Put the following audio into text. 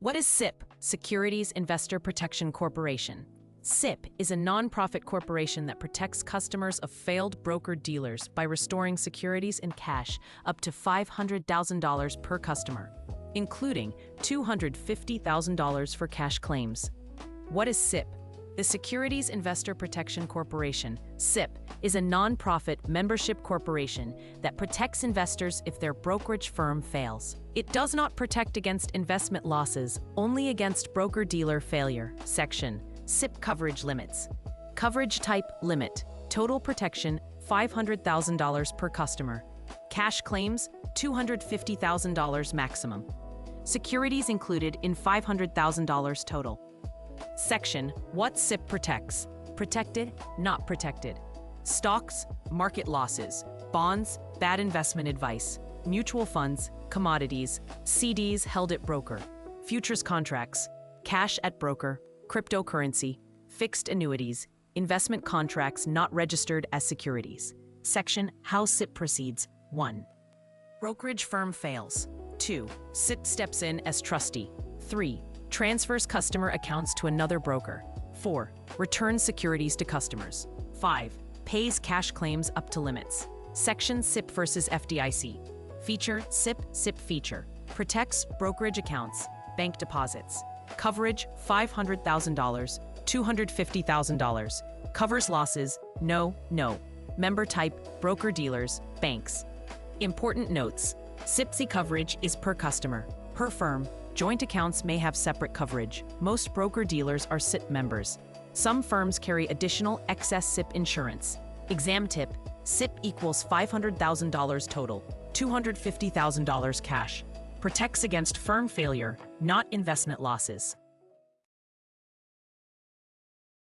What is SIP, Securities Investor Protection Corporation? SIP is a non-profit corporation that protects customers of failed broker-dealers by restoring securities in cash up to $500,000 per customer, including $250,000 for cash claims. What is SIP? The Securities Investor Protection Corporation, SIP, is a non-profit membership corporation that protects investors if their brokerage firm fails. It does not protect against investment losses, only against broker-dealer failure. Section: SIP coverage limits. Coverage type: limit. Total protection: $500,000 per customer. Cash claims: $250,000 maximum. Securities included in $500,000 total. Section: what SIP protects. Protected, not protected. Stocks, market losses, bonds, bad investment advice, mutual funds, commodities, CDs held at broker, futures contracts, cash at broker, cryptocurrency, fixed annuities, investment contracts not registered as securities. Section: how SIP proceeds. 1. Brokerage firm fails. 2. SIP steps in as trustee. 3. Transfers customer accounts to another broker. 4. Returns securities to customers. 5. Pays cash claims up to limits. Section: SIP versus FDIC. Feature: SIP feature. Protects brokerage accounts, bank deposits. Coverage: $500,000, $250,000. Covers losses: no. Member type: broker-dealers, banks. Important notes: SIPC coverage is per customer. Per firm, joint accounts may have separate coverage. Most broker-dealers are SIP members. Some firms carry additional excess SIP insurance. Exam tip: SIP equals $500,000 total, $250,000 cash. Protects against firm failure, not investment losses.